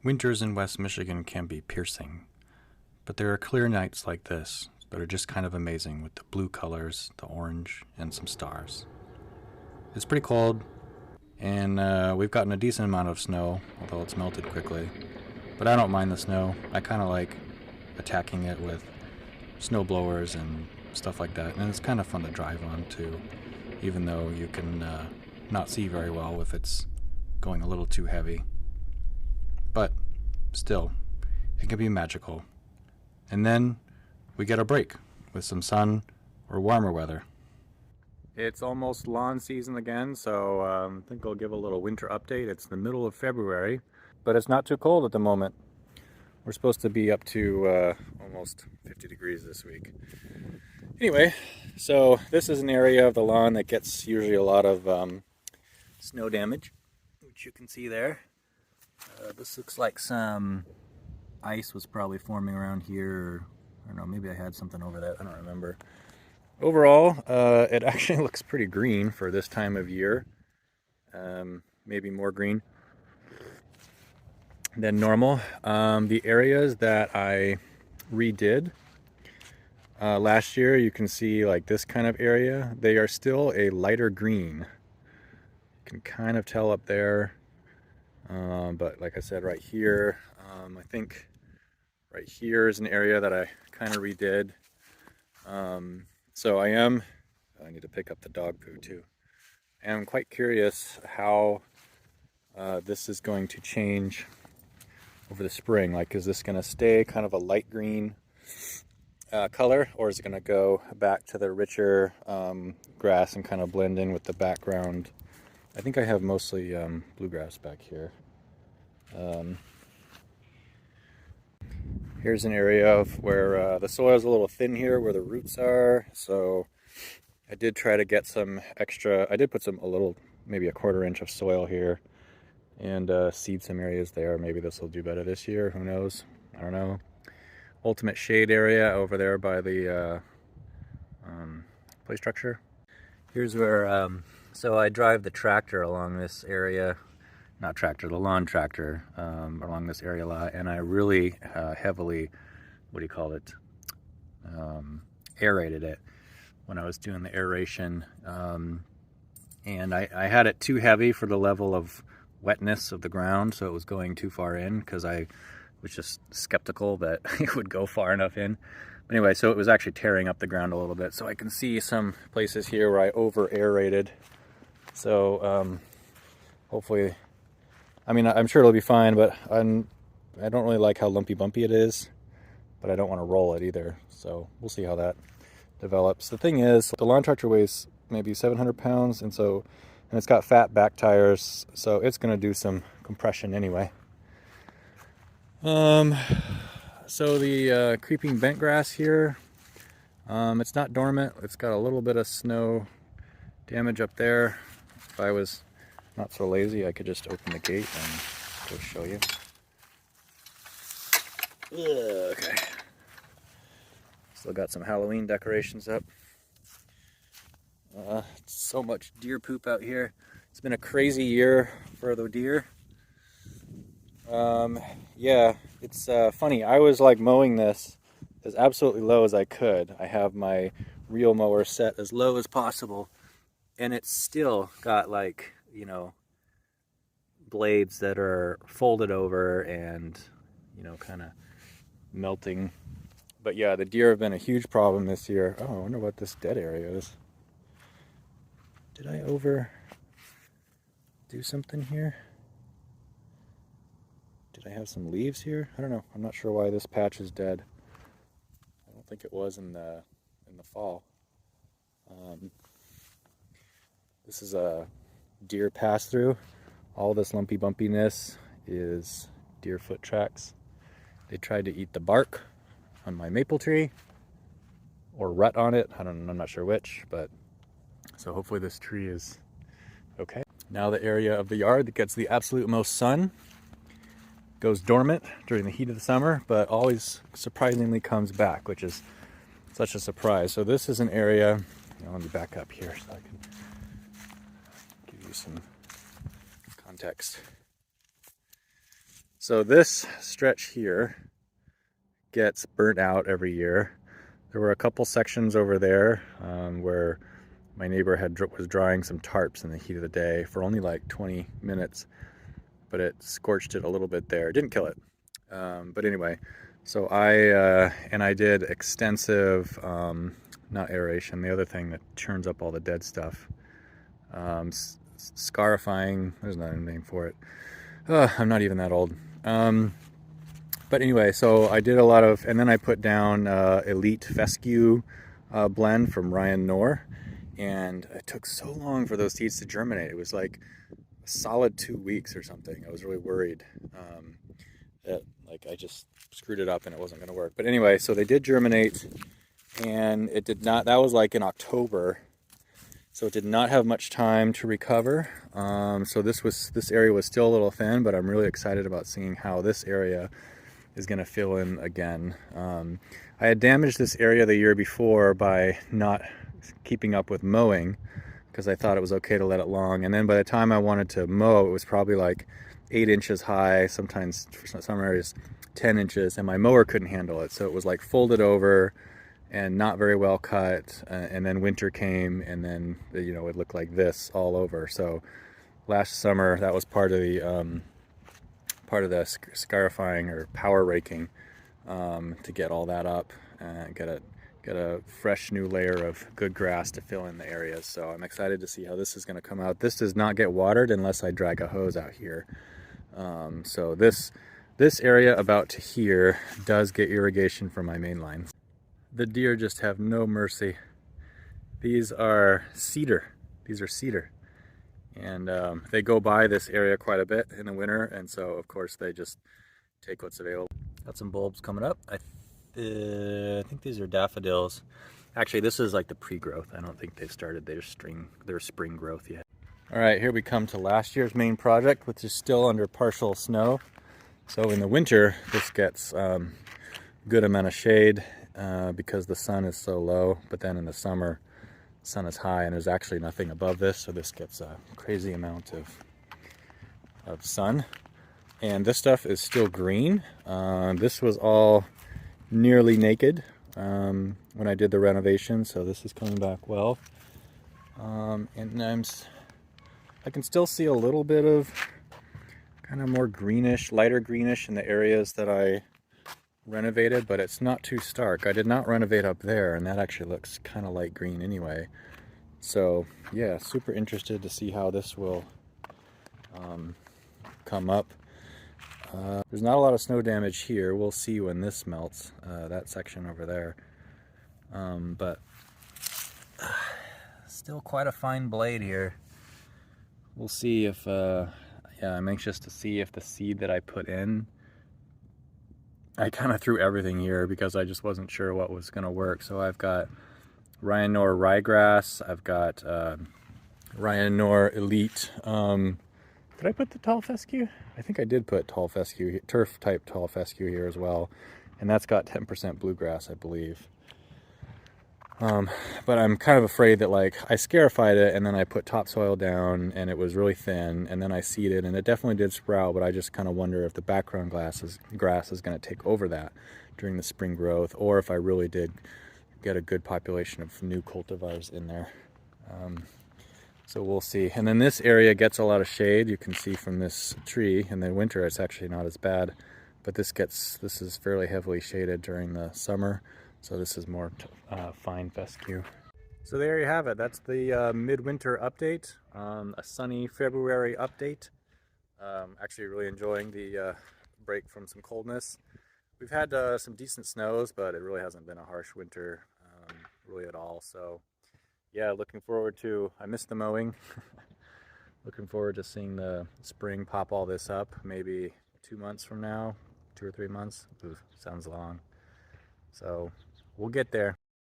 Winters in West Michigan can be piercing, but there are clear nights like this that are just kind of amazing with the blue colors, the orange, and some stars. It's pretty cold, and we've gotten a decent amount of snow, although it's melted quickly. But I don't mind the snow. I kind of like attacking it with snow blowers and stuff like that, and it's kind of fun to drive on too, even though you can not see very well if it's going a little too heavy. But still, it can be magical. And then we get a break with some sun or warmer weather. It's almost lawn season again, so I think I'll give a little winter update. It's the middle of February, but it's not too cold at the moment. We're supposed to be up to almost 50 degrees this week. Anyway, so this is an area of the lawn that gets usually a lot of snow damage, which you can see there. This looks like some ice was probably forming around here. I don't know, maybe I had something over that. I don't remember. Overall, it actually looks pretty green for this time of year. Maybe more green than normal. The areas that I redid last year, you can see like this kind of area, they are still a lighter green. You can kind of tell up there. But like I said, right here, I think right here is an area that I kind of redid. So I need to pick up the dog poo too. I am quite curious how this is going to change over the spring. Like, is this going to stay kind of a light green color, or is it going to go back to the richer grass and kind of blend in with the background? I think I have mostly bluegrass back here. Here's an area of where the soil is a little thin here where the roots are, so I did try to get some extra. I did put maybe a 1/4 inch of soil here and seed some areas there. Maybe this will do better this year, who knows? I don't know. Ultimate shade area over there by the play structure. Here's where, so I drive the tractor along this area. Not tractor, the lawn tractor, along this area a lot, and I really heavily, aerated it when I was doing the aeration, and I had it too heavy for the level of wetness of the ground, so it was going too far in because I was just skeptical that it would go far enough in. But anyway, so it was actually tearing up the ground a little bit, so I can see some places here where I over aerated. So hopefully, I mean, I'm sure it'll be fine, but I don't really like how lumpy bumpy it is, but I don't want to roll it either. So we'll see how that develops. The thing is, the lawn tractor weighs maybe 700 pounds, and it's got fat back tires, so it's going to do some compression anyway. So the creeping bent grass here, it's not dormant. It's got a little bit of snow damage up there. If I was not so lazy, I could just open the gate and go show you. Okay. Still got some Halloween decorations up. So much deer poop out here. It's been a crazy year for the deer. Yeah, it's funny. I was like mowing this as absolutely low as I could. I have my reel mower set as low as possible, and it's still got like, blades that are folded over and, kind of melting. But yeah, the deer have been a huge problem this year. Oh, I wonder what this dead area is. Did I over do something here? Did I have some leaves here? I don't know. I'm not sure why this patch is dead. I don't think it was in the fall. This is a deer pass through. All this lumpy bumpiness is deer foot tracks. They tried to eat the bark on my maple tree or rut on it. I'm not sure which, but so hopefully this tree is okay. Now the area of the yard that gets the absolute most sun goes dormant during the heat of the summer, but always surprisingly comes back, which is such a surprise. So this is an area, let me back up here so I can give you some context. So this stretch here gets burnt out every year. There were a couple sections over there where my neighbor was drying some tarps in the heat of the day for only like 20 minutes, but it scorched it a little bit there. It didn't kill it. But anyway, so I did extensive, not aeration, the other thing that churns up all the dead stuff. Scarifying, there's not a name for it. I'm not even that old. But anyway, so I did a lot of, and then I put down Elite Fescue blend from Ryan Knorr, and it took so long for those seeds to germinate. It was like a solid 2 weeks or something. I was really worried that like I just screwed it up and it wasn't going to work. But anyway, so they did germinate, and it did not. That was like in October, so it did not have much time to recover. So this area was still a little thin, but I'm really excited about seeing how this area is going to fill in again. I had damaged this area the year before by not keeping up with mowing, because I thought it was okay to let it long. And then by the time I wanted to mow, it was probably like 8 inches high, sometimes for some areas 10 inches, and my mower couldn't handle it. So it was like folded over and not very well cut. And then winter came, and then it looked like this all over. So last summer, that was part of the scarifying or power raking to get all that up and get a fresh new layer of good grass to fill in the areas. So I'm excited to see how this is going to come out. This does not get watered unless I drag a hose out here. So this area about to here does get irrigation from my main line. The deer just have no mercy. These are cedar. And they go by this area quite a bit in the winter, and so of course they just take what's available. Got some bulbs coming up. I think these are daffodils. Actually, this is like the pre-growth. I don't think they've started their spring growth yet. All right, here we come to last year's main project, which is still under partial snow. So in the winter, this gets good amount of shade because the sun is so low, but then in the summer, sun is high and there's actually nothing above this, so this gets a crazy amount of sun. And this stuff is still green. This was all nearly naked when I did the renovation, so this is coming back well. And I can still see a little bit of kind of more greenish, lighter greenish in the areas that I renovated, but it's not too stark. I did not renovate up there, and that actually looks kind of light green anyway. So yeah, super interested to see how this will come up. There's not a lot of snow damage here. We'll see when this melts, that section over there. But still quite a fine blade here. We'll see if, yeah, I'm anxious to see if the seed that I put in, I kind of threw everything here because I just wasn't sure what was going to work. So I've got Ryan Knorr ryegrass. I've got Ryan Knorr Elite. Did I put the tall fescue? I think I did put tall fescue, turf type tall fescue here as well. And that's got 10% bluegrass, I believe. But I'm kind of afraid that, like, I scarified it and then I put topsoil down and it was really thin, and then I seeded and it definitely did sprout, but I just kind of wonder if the background grass is going to take over that during the spring growth, or if I really did get a good population of new cultivars in there. So we'll see. And then this area gets a lot of shade. You can see from this tree. In the winter it's actually not as bad, but this is fairly heavily shaded during the summer. So this is more fine fescue. So there you have it. That's the midwinter update. A sunny February update. Actually really enjoying the break from some coldness. We've had some decent snows, but it really hasn't been a harsh winter really at all. So yeah, looking forward to, I missed the mowing. Looking forward to seeing the spring pop all this up, maybe 2 months from now, 2 or 3 months. Ooh, sounds long. So we'll get there.